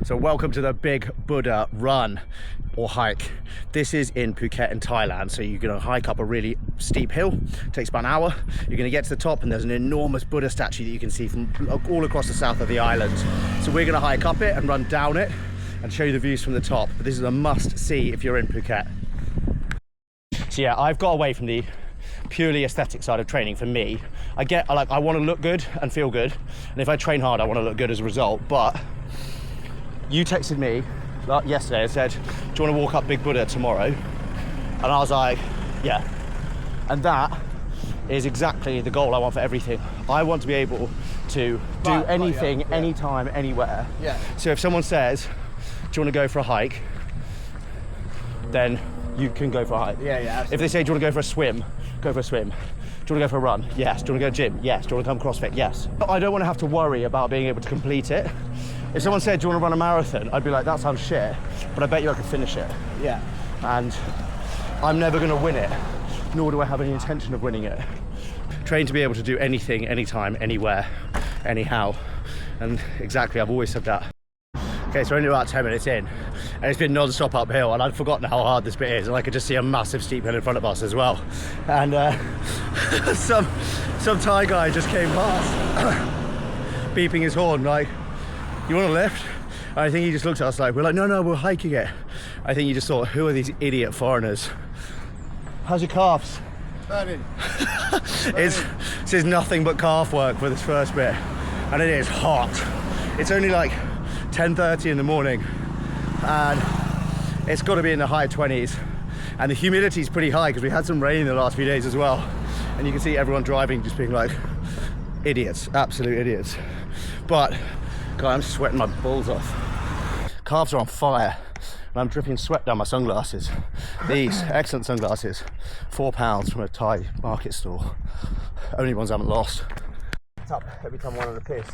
So welcome to the Big Buddha run or hike. This is in Phuket in Thailand. So you're gonna hike up a really steep hill, takes about an hour. You're gonna get to the top and there's an enormous Buddha statue that you can see from all across the south of the island. So we're gonna hike up it and run down it and show you the views from the top. But this is a must see if you're in Phuket. So yeah, I've got away from the purely aesthetic side of training for me. I want to look good and feel good. And if I train hard, I want to look good as a result. But you texted me yesterday and said, do you want to walk up Big Buddha tomorrow? And I was like, yeah. And that is exactly the goal I want for everything. I want to be able to do anything, anytime, anywhere. Yeah. So if someone says, do you want to go for a hike? Then you can go for a hike. Yeah, absolutely. If they say, do you want to go for a swim? Go for a swim. Do you want to go for a run? Yes. Do you want to go to the gym? Yes. Do you want to come CrossFit? Yes. I don't want to have to worry about being able to complete it. If someone said, do you want to run a marathon? I'd be like, that sounds shit, but I bet you I can finish it. Yeah. And I'm never going to win it, nor do I have any intention of winning it. Train to be able to do anything, anytime, anywhere, anyhow. And exactly, I've always said that. Okay, so we're only about 10 minutes in, and it's been non-stop uphill, and I'd forgotten how hard this bit is, and I could just see a massive steep hill in front of us as well. And some Thai guy just came past, beeping his horn, like, you want a lift? And I think he just looked at us like, we're like, no, we're hiking it. I think he just thought, who are these idiot foreigners? How's your calves? Burning. This is nothing but calf work for this first bit, and it is hot. It's only like 10:30 in the morning, and it's got to be in the high 20s, and the humidity is pretty high because we had some rain in the last few days as well, and you can see everyone driving just being like idiots, absolute idiots. But God, I'm sweating my balls off. Calves are on fire, and I'm dripping sweat down my sunglasses. These excellent sunglasses, £4 from a Thai market store. Only ones I haven't lost. It's up every time one on the piss.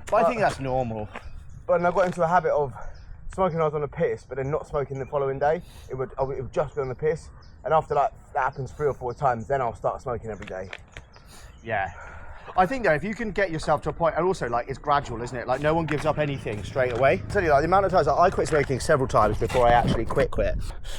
But I think that's normal. But I got into a habit of smoking when I was on the piss, but then not smoking the following day. It would just be on the piss, and after that happens 3 or 4 times, then I'll start smoking every day. Yeah. I think though, if you can get yourself to a point, and also like it's gradual, isn't it? Like no one gives up anything straight away. I tell you, like the amount of times I quit smoking several times before I actually quit.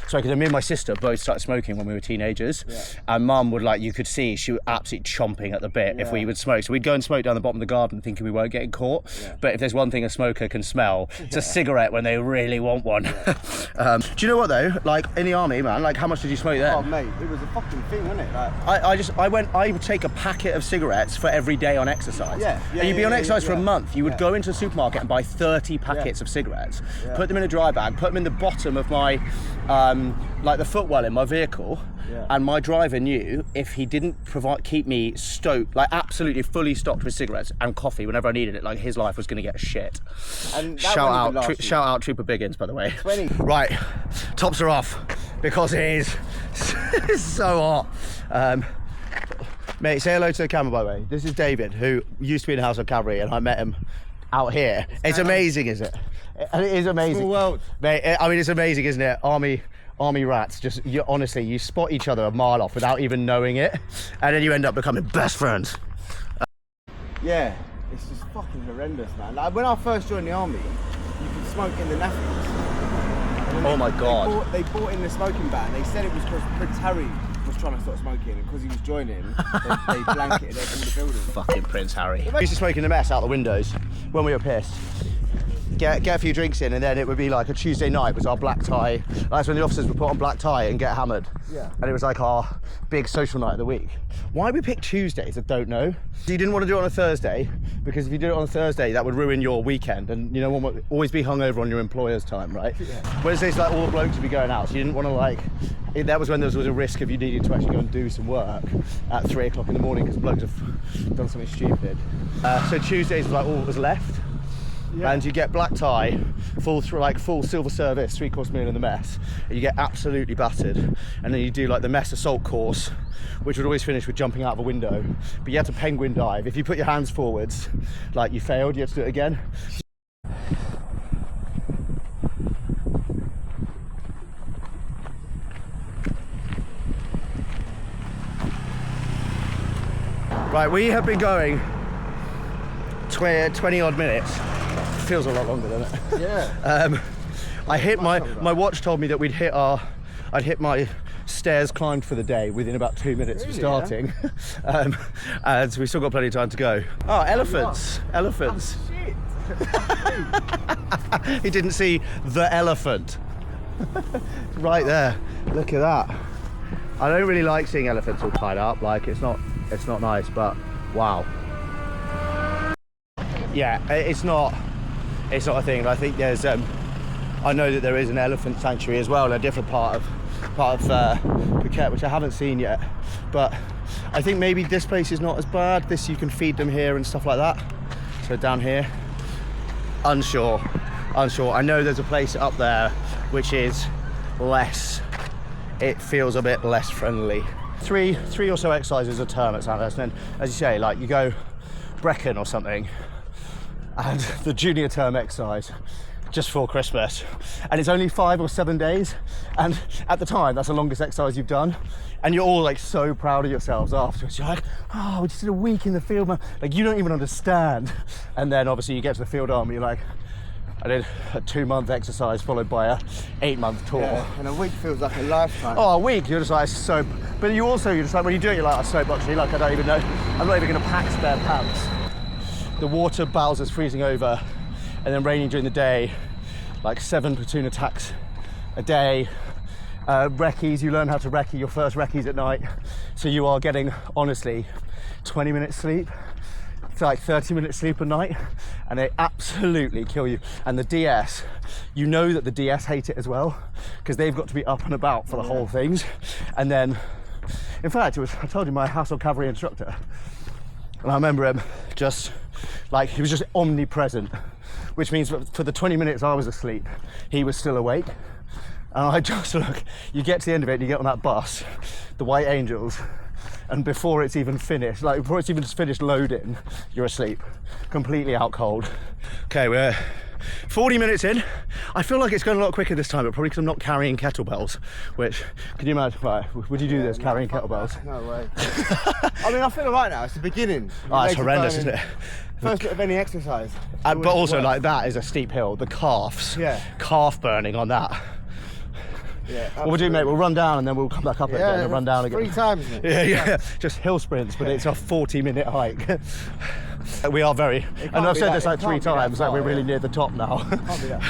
So because me and my sister both started smoking when we were teenagers, and Mum would you could see she was absolutely chomping at the bit if we would smoke. So we'd go and smoke down the bottom of the garden thinking we weren't getting caught. Yeah. But if there's one thing a smoker can smell, it's a cigarette when they really want one. Yeah. Do you know what though? Like in the army, man, like how much did you smoke then? Oh mate, it was a fucking thing, wasn't it? Like, I would take a packet of cigarettes for every day on exercise. And you'd be on exercise for a month. You would go into the supermarket and buy 30 packets of cigarettes, put them in a dry bag, put them in the bottom of my, like the footwell in my vehicle, and my driver knew if he didn't keep me stoked, like absolutely fully stocked with cigarettes and coffee whenever I needed it, like his life was going to get shit. And shout out Trooper Biggins, by the way. 20. Right, tops are off because it is it's so hot. Mate, say hello to the camera, by the way. This is David, who used to be in the House of Cavalry, and I met him out here. It's amazing, isn't it? It is amazing. Small world. Mate, I mean, it's amazing, isn't it? Army rats, just, honestly, you spot each other a mile off without even knowing it, and then you end up becoming best friends. Yeah, it's just fucking horrendous, man. Like, when I first joined the army, you could smoke in the nappies. Oh my God. They bought in the smoking ban. They said it was because Prince Harry was trying to stop smoking, and because he was joining, they blanketed all the buildings. Fucking Prince Harry. We used to smoke in the mess out the windows when we were pissed. Get a few drinks in, and then it would be like a Tuesday night was our black tie. That's when the officers would put on black tie and get hammered. Yeah. And it was like our big social night of the week. Why we picked Tuesdays, I don't know. You didn't want to do it on a Thursday, because if you did it on a Thursday, that would ruin your weekend, and you know, one would always be hungover on your employer's time, right? Yeah. Wednesdays, like all the blokes would be going out, so you didn't want to that was when there was a risk of you needing to actually go and do some work at 3 o'clock in the morning because blokes have done something stupid. So Tuesdays was like all that was left. Yeah. And you get black tie, full silver service, 3-course meal in the mess, and you get absolutely battered. And then you do like the mess assault course, which would always finish with jumping out of a window. But you had to penguin dive. If you put your hands forwards, like you failed, you had to do it again. Right, we have been going 20 odd minutes Feels a lot longer, doesn't it? Yeah. I hit my watch told me that I'd hit my stairs climbed for the day within about 2 minutes of starting. And so we still got plenty of time to go. Oh, elephants. Elephants. Oh, shit. He didn't see the elephant. Right there. Look at that. I don't really like seeing elephants all tied up. Like, it's not nice, but wow. Yeah, it's not a thing. I think there's I know that there is an elephant sanctuary as well in a different part of Phuket, which I haven't seen yet, but I think maybe this place is not as bad. This, you can feed them here and stuff like that. So down here, unsure. I know there's a place up there which is less, it feels a bit less friendly. Three or so exercises a term at Sandhurst, and then, as you say, like, you go Brecon or something, and the junior term exercise just before Christmas, and it's only 5 or 7 days, and at the time that's the longest exercise you've done, and you're all like so proud of yourselves afterwards. You're like, oh, we just did a week in the field, man. Like, you don't even understand. And then obviously you get to the field arm and you're like, I did a 2-month exercise followed by a 8-month tour. Yeah, and a week feels like a lifetime. Oh, a week, you're just like, so, but you're just like, when you do it, you're like, so actually, like, I don't even know, I'm not even gonna pack spare pants. The water Bowser's freezing over, and then raining during the day, like 7 platoon attacks a day. Recce's, you learn how to recce, your first recce's at night. So you are getting, honestly, 20 minutes sleep. It's like 30 minutes sleep a night, and they absolutely kill you. And the DS, you know that the DS hate it as well, because they've got to be up and about for the whole things. And then, in fact, I told you, my household cavalry instructor, and I remember him just, like, he was just omnipresent, which means for the 20 minutes I was asleep, he was still awake. And I just look, you get to the end of it and you get on that bus, the White Angels, and before it's even finished, like before it's even finished loading, you're asleep, completely out cold. Okay, we're 40 minutes in. I feel like it's going a lot quicker this time, but probably because I'm not carrying kettlebells, which, can you imagine, right, would you do this, carrying kettlebells? No way. I mean, I feel alright now, it's the beginning. Oh, it's horrendous, isn't it? First bit of any exercise. But also, like, that is a steep hill, the calves. Yeah. Calf burning on that. Yeah, what we'll do, mate, we'll run down and then we'll come back up again and run down again. 3 times, mate. Yeah. Just hill sprints, but it's a 40-minute hike. We are very, and I've said this like 3 times, like we're really near the top now. Can't be that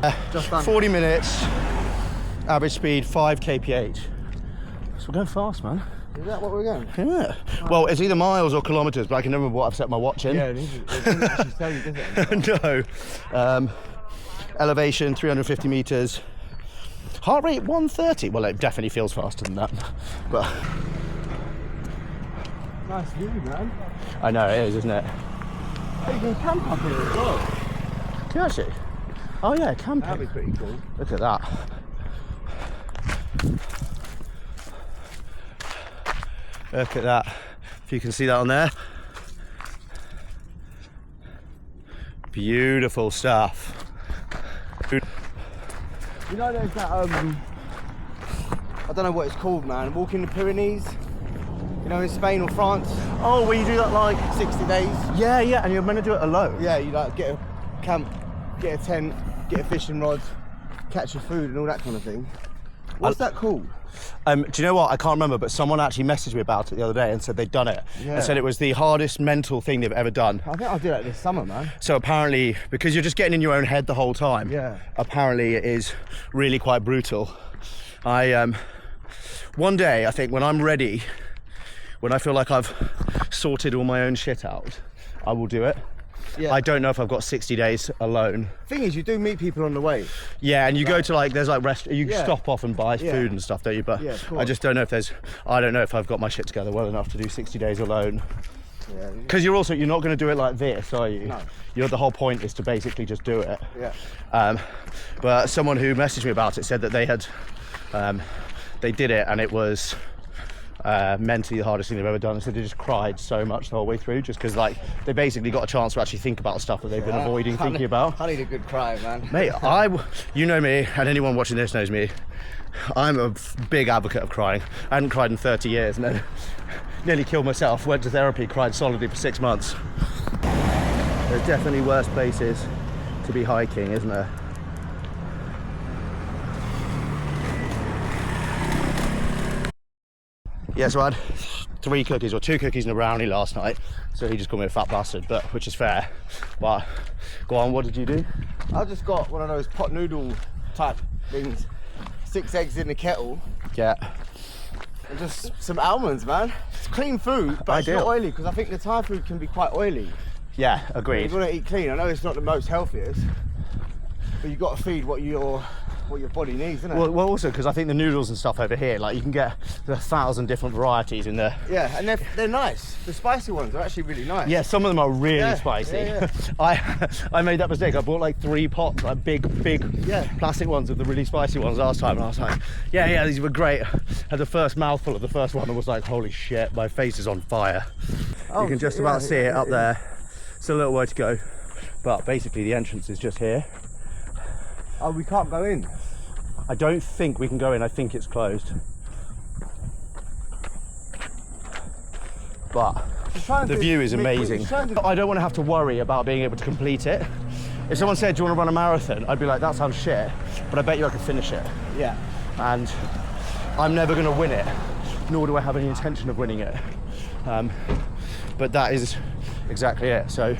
far. Just 40 minutes, average speed 5 kph. So we're going fast, man. Is that what we're going? Yeah. Well, it's either miles or kilometres, but I can never remember what I've set my watch in. Yeah, it doesn't actually tell you, does it? No. Elevation 350 meters. Heart rate 130. Well, it definitely feels faster than that. But Nice view, man. I know it is, isn't it? Oh, you can camp up here as well. Can you actually? Oh yeah, camping. That'd be pretty cool. Look at that. Look at that. If you can see that on there. Beautiful stuff. You know, there's that, I don't know what it's called, man. Walking the Pyrenees. You know, in Spain or France. Oh, where you do that like 60 days. Yeah, and you're meant to do it alone. Yeah, you like get a camp, get a tent, get a fishing rod, catch your food and all that kind of thing. What's that called? Do you know what? I can't remember, but someone actually messaged me about it the other day and said they'd done it. Yeah. And said it was the hardest mental thing they've ever done. I think I'll do that this summer, man. So apparently, because you're just getting in your own head the whole time, Yeah. apparently it is really quite brutal. One day, I think when I'm ready, when I feel like I've sorted all my own shit out, I will do it. Yeah. I don't know if I've got 60 days alone. Thing is, you do meet people on the way. Yeah, and you go to like, there's like you Yeah. stop off and buy Yeah. food and stuff, don't you? But Yeah, of course. I just don't know if I don't know if I've got my shit together well enough to do 60 days alone. Yeah. Because you're not going to do it like this, are you? No. The whole point is to basically just do it. Yeah. But someone who messaged me about it said that they had, they did it and it was, mentally the hardest thing they've ever done. So they just cried so much the whole way through, just because like they basically got a chance to actually think about stuff that they've been avoiding thinking about. I need a good cry, man. Mate, you know me, and anyone watching this knows me. I'm a big advocate of crying. I hadn't cried in 30 years, and then nearly killed myself. Went to therapy, cried solidly for 6 months. There's definitely worse places to be hiking, isn't there? Yeah, so I had 3 cookies or 2 cookies and a brownie last night, so he just called me a fat bastard, but which is fair. But go on, what did you do? I just got one of those pot noodle type things, 6 eggs in the kettle. Yeah. And just some almonds, man. It's clean food, but Ideal. it's not oily, because I think the Thai food can be quite oily. Yeah, agreed. You want to eat clean. I know it's not the most healthiest, but you've got to feed what your body needs, isn't it? Well, also because I think the noodles and stuff over here, like you can get 1,000 different varieties in there. Yeah, and they're nice. The spicy ones are actually really nice. Yeah, some of them are really spicy. Yeah. I made that mistake. I bought like 3 pots, like big plastic ones of the really spicy ones last time, and I was like, yeah, these were great. Had the first mouthful of the first one and was like, holy shit, my face is on fire. You can just about see it up there. Still a little way to go, but basically the entrance is just here. Oh, we can't go in? I don't think we can go in. I think it's closed. But the view is amazing. I don't want to have to worry about being able to complete it. If someone said, do you want to run a marathon? I'd be like, that sounds shit, but I bet you I could finish it. Yeah. And I'm never going to win it, nor do I have any intention of winning it. But that is exactly it. So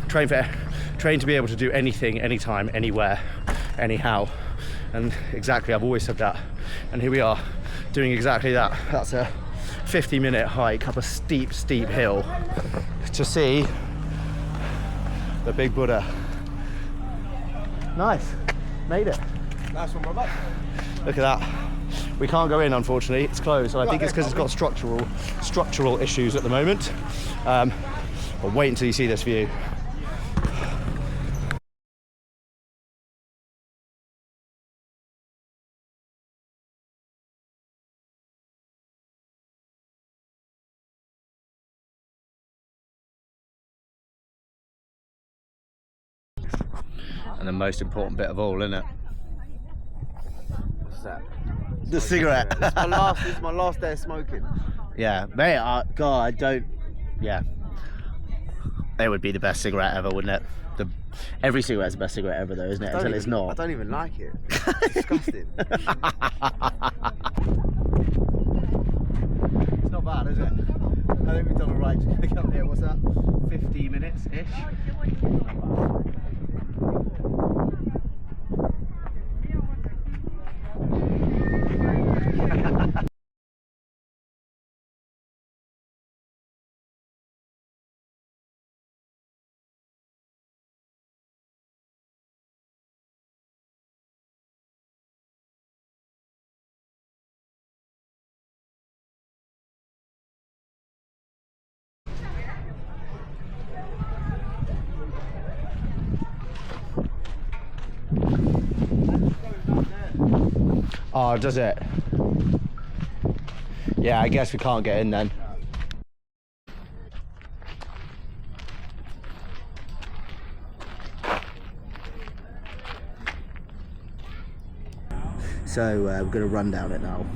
train to be able to do anything, anytime, anywhere, anyhow. And exactly, I've always said that. And here we are doing exactly that. That's a 50-minute hike up a steep hill to see the big Buddha. Nice, made it. Nice one, brother. Look at that. We can't go in, unfortunately. It's closed. And I think it's because it's got structural issues at the moment. But wait until you see this view. And the most important bit of all, isn't it? What's that? The cigarette. This is my last day of smoking. Yeah, mate, God, I don't... Yeah. It would be the best cigarette ever, wouldn't it? Every cigarette's the best cigarette ever, though, isn't it? Until it's not. I don't even like it. It's disgusting. It's not bad, is it? I think we've done all right to pick up here. What's that? 50 minutes-ish? Oh, does it? Yeah, I guess we can't get in then. So we're going to run down it now.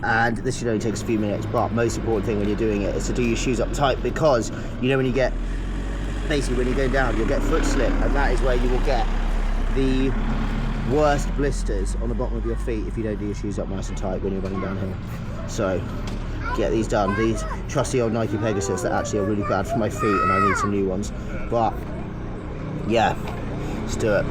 And this should only take us a few minutes, but most important thing when you're doing it is to do your shoes up tight, because you know when you get, basically when you're going down, you'll get foot slip, and that is where you will get the worst blisters on the bottom of your feet if you don't do your shoes up nice and tight when you're running downhill. So get these done. These trusty old Nike Pegasus that actually are really bad for my feet, and I need some new ones. But yeah, let's do it.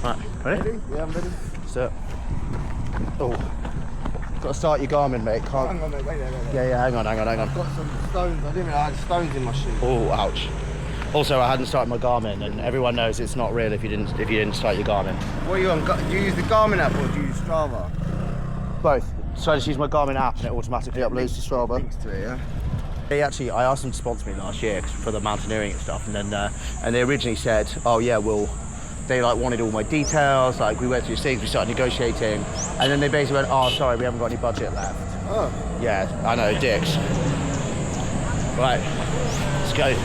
Right, ready? Yeah, I'm ready. So, got to start your Garmin, mate. Can't. Hang on, mate, wait. Yeah, hang on. I've got some stones. I didn't know I had stones in my shoe. Oh, ouch. Also, I hadn't started my Garmin, and everyone knows it's not real if you didn't start your Garmin. What are you on? Do you use the Garmin app or do you use Strava? Both. So I just use my Garmin app and it automatically uploads to Strava. Links to it, yeah. I asked them to sponsor me last year for the mountaineering and stuff, and then and they originally said, oh yeah, they like wanted all my details, like we went through things, we started negotiating, and then they basically went, oh sorry, we haven't got any budget left. Oh. Yeah, I know, dicks. Right, let's go.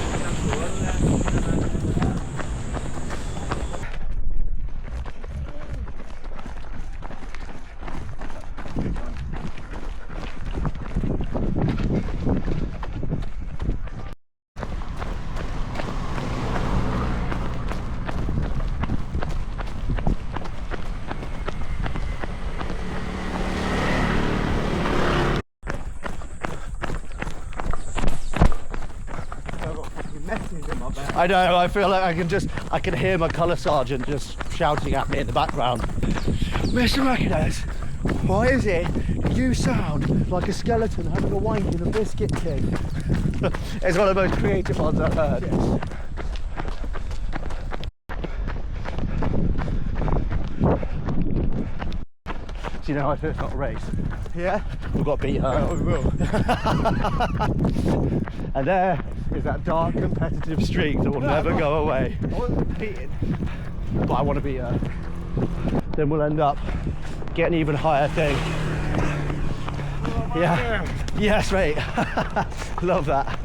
I know, I feel like I can hear my colour sergeant just shouting at me in the background. Mr. Martinez, why is it you sound like a skeleton having a wank in a biscuit tin? It's one of the most creative ones I've heard. Yes. Do you know I feel it's not a race? Yeah? We've got to beat her. Oh, we will. And there is that dark competitive streak that will never go away. I wasn't competing. But I want to beat her. Then we'll end up getting an even higher thing. Yeah. Yes, mate. Love that.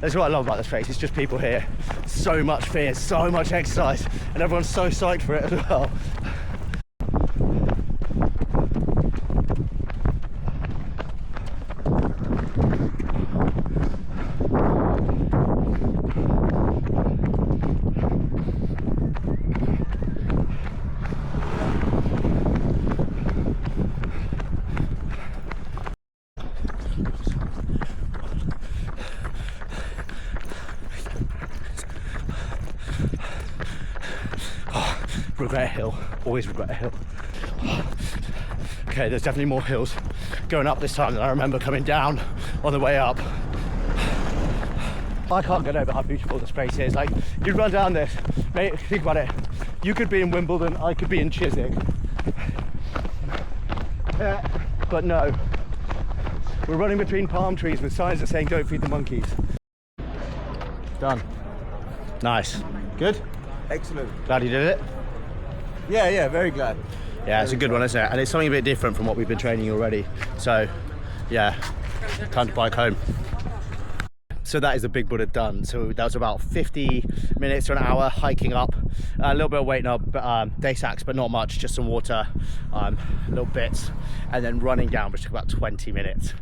That's what I love about this race. It's just people here. So much fear, so much exercise, and everyone's so psyched for it as well. Regret a hill, always regret a hill. Okay, there's definitely more hills going up this time than I remember coming down on the way up. I can't get over how beautiful this place is. Like, you run down this, mate, think about it. You could be in Wimbledon, I could be in Chiswick. But no, we're running between palm trees with signs that saying don't feed the monkeys. Done. Nice. Good? Excellent. Glad you did it? Yeah, very glad. Yeah, it's a good one, isn't it? And it's something a bit different from what we've been training already. So, yeah, time to bike home. So that is the Big Buddha done. So that was about 50 minutes to an hour hiking up, a little bit of weight up, day sacks, but not much, just some water, little bits, and then running down, which took about 20 minutes.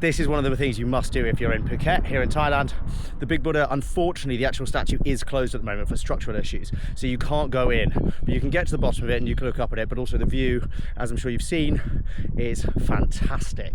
This is one of the things you must do if you're in Phuket, here in Thailand. The Big Buddha, unfortunately, the actual statue is closed at the moment for structural issues. So you can't go in, but you can get to the bottom of it and you can look up at it. But also the view, as I'm sure you've seen, is fantastic.